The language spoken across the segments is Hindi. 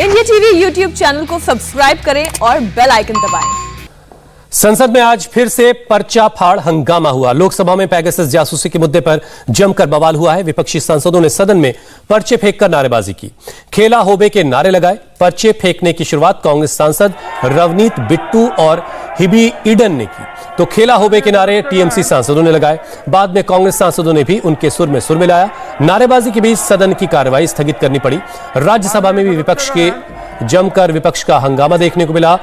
इंडिया टीवी यूट्यूब चैनल को सब्सक्राइब करें और बेल आइकन दबाएं। संसद में आज फिर से पर्चा फाड़ हंगामा हुआ। लोकसभा में पेगासस जासूसी के मुद्दे पर जमकर बवाल हुआ है। विपक्षी सांसदों ने सदन में पर्चे फेंककर नारेबाजी की, खेला होबे के नारे लगाए। पर्चे फेंकने की शुरुआत कांग्रेस सांसद रवनीत बिट्टू और हिबी ईडन ने की, तो खेला होबे के नारे टीएमसी सांसदों ने लगाए। बाद में कांग्रेस सांसदों ने भी उनके सुर में सुर मिलाया। नारेबाजी के बीच सदन की कार्रवाई स्थगित करनी पड़ी। राज्यसभा में भी विपक्ष का हंगामा देखने को मिला।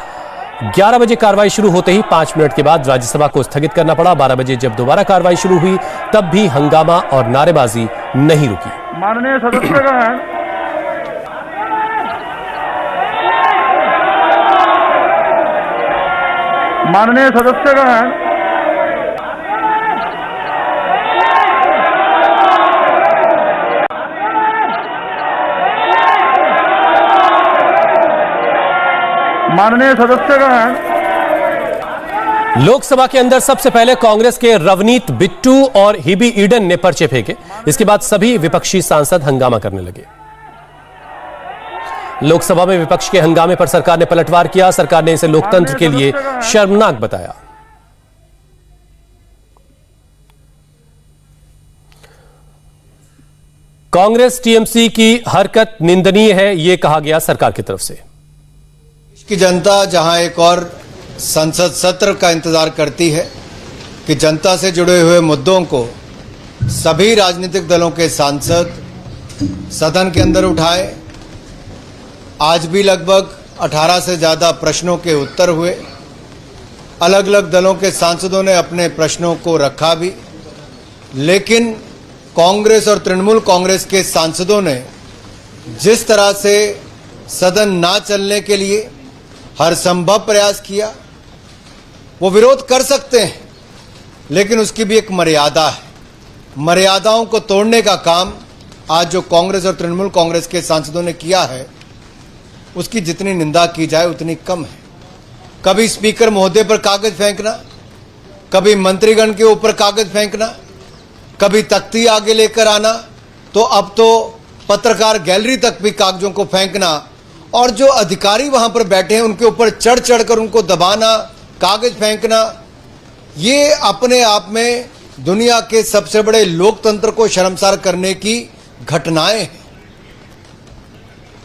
11 बजे कार्रवाई शुरू होते ही 5 मिनट के बाद राज्यसभा को स्थगित करना पड़ा। 12 बजे जब दोबारा कार्रवाई शुरू हुई तब भी हंगामा और नारेबाजी नहीं रुकी। माननीय सदस्यगण, माननीय सदस्यगण, माननीय सदस्यगण, लोकसभा के अंदर सबसे पहले कांग्रेस के रवनीत बिट्टू और हिबी ईडन ने पर्चे फेंके। इसके बाद सभी विपक्षी सांसद हंगामा करने लगे। लोकसभा में विपक्ष के हंगामे पर सरकार ने पलटवार किया। सरकार ने इसे लोकतंत्र के लिए शर्मनाक बताया। कांग्रेस टीएमसी की हरकत निंदनीय है, यह कहा गया सरकार की तरफ से। की जनता जहां एक और संसद सत्र का इंतजार करती है कि जनता से जुड़े हुए मुद्दों को सभी राजनीतिक दलों के सांसद सदन के अंदर उठाए। आज भी लगभग 18 से ज़्यादा प्रश्नों के उत्तर हुए। अलग अलग दलों के सांसदों ने अपने प्रश्नों को रखा भी, लेकिन कांग्रेस और तृणमूल कांग्रेस के सांसदों ने जिस तरह से सदन ना चलने के लिए हर संभव प्रयास किया, वो विरोध कर सकते हैं, लेकिन उसकी भी एक मर्यादा है। मर्यादाओं को तोड़ने का काम आज जो कांग्रेस और तृणमूल कांग्रेस के सांसदों ने किया है, उसकी जितनी निंदा की जाए उतनी कम है। कभी स्पीकर महोदय पर कागज फेंकना, कभी मंत्रीगण के ऊपर कागज फेंकना, कभी तख्ती आगे लेकर आना, तो अब तो पत्रकार गैलरी तक भी कागजों को फेंकना, और जो अधिकारी वहां पर बैठे हैं उनके ऊपर चढ़ चढ़कर उनको दबाना, कागज फेंकना, ये अपने आप में दुनिया के सबसे बड़े लोकतंत्र को शर्मसार करने की घटनाएं हैं।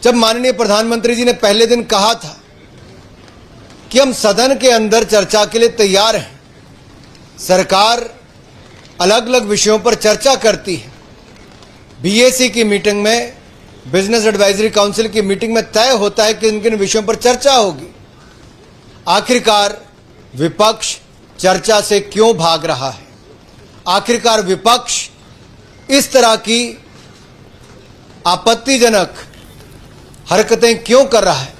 जब माननीय प्रधानमंत्री जी ने पहले दिन कहा था कि हम सदन के अंदर चर्चा के लिए तैयार हैं, सरकार अलग अलग विषयों पर चर्चा करती है। बीएसी की मीटिंग में, बिजनेस एडवाइजरी काउंसिल की मीटिंग में तय होता है कि इन किन विषयों पर चर्चा होगी। आखिरकार विपक्ष चर्चा से क्यों भाग रहा है? आखिरकार विपक्ष इस तरह की आपत्तिजनक हरकतें क्यों कर रहा है?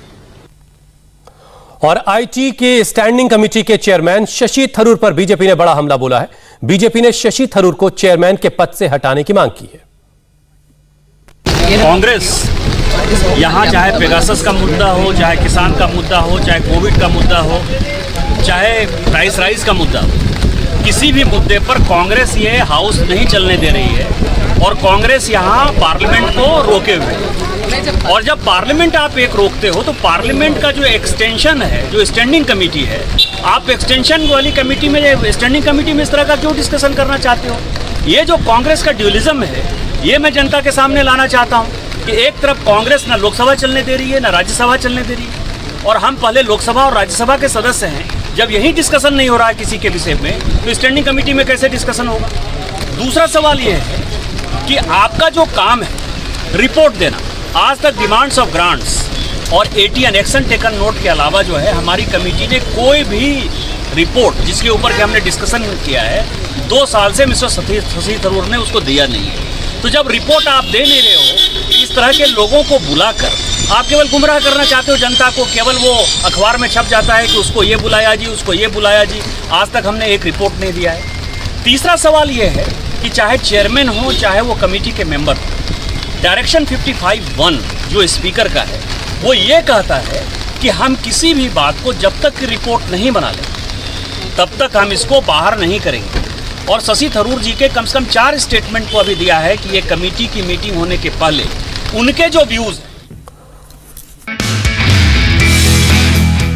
और आईटी के स्टैंडिंग कमेटी के चेयरमैन शशि थरूर पर बीजेपी ने बड़ा हमला बोला है। बीजेपी ने शशि थरूर को चेयरमैन के पद से हटाने की मांग की है। कांग्रेस यहाँ चाहे पेगासस का मुद्दा हो, चाहे किसान का मुद्दा हो, चाहे कोविड का मुद्दा हो, चाहे प्राइस राइज का मुद्दा हो, किसी भी मुद्दे पर कांग्रेस ये हाउस नहीं चलने दे रही है और कांग्रेस यहाँ पार्लियामेंट को रोके हुए है। और जब पार्लियामेंट आप एक रोकते हो तो पार्लियामेंट का जो एक्सटेंशन है, जो स्टैंडिंग कमेटी है, आप एक्सटेंशन वाली कमेटी में, स्टैंडिंग कमेटी में इस तरह का क्यों डिस्कशन करना चाहते हो? ये जो कांग्रेस का ड्यूलिज्म है, ये मैं जनता के सामने लाना चाहता हूँ कि एक तरफ कांग्रेस ना लोकसभा चलने दे रही है, ना राज्यसभा चलने दे रही है, और हम पहले लोकसभा और राज्यसभा के सदस्य हैं। जब यही डिस्कशन नहीं हो रहा है किसी के विषय में, तो स्टैंडिंग कमेटी में कैसे डिस्कशन होगा? दूसरा सवाल ये है कि आपका जो काम है रिपोर्ट देना, आज तक डिमांड्स ऑफ ग्रांट्स और एटीएन एक्शन टेकन नोट के अलावा जो है हमारी कमेटी ने कोई भी रिपोर्ट जिसके ऊपर के हमने डिस्कशन किया है 2 साल से मिस्टर शशि थरूर ने उसको दिया नहीं है। तो जब रिपोर्ट आप दे नहीं रहे हो, इस तरह के लोगों को बुलाकर आप केवल गुमराह करना चाहते हो जनता को। केवल वो अखबार में छप जाता है कि उसको ये बुलाया जी, उसको ये बुलाया जी। आज तक हमने एक रिपोर्ट नहीं दिया है। तीसरा सवाल ये है कि चाहे चेयरमैन हो, चाहे वो कमेटी के मेंबर हो, डायरेक्शन 55(1) जो स्पीकर का है, वो ये कहता है कि हम किसी भी बात को जब तक रिपोर्ट नहीं बना लें तब तक हम इसको बाहर नहीं करेंगे। और शशि थरूर जी के कम से कम 4 स्टेटमेंट को अभी दिया है कि ये कमेटी की मीटिंग होने के पहले उनके जो व्यूज हैं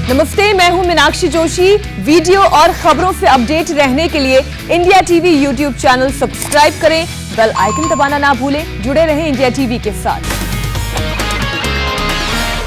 नमस्ते, मैं हूं मीनाक्षी जोशी। वीडियो और खबरों से अपडेट रहने के लिए India TV YouTube channel subscribe करें, बेल आइकन दबाना ना भूलें। जुड़े रहें इंडिया टीवी के साथ।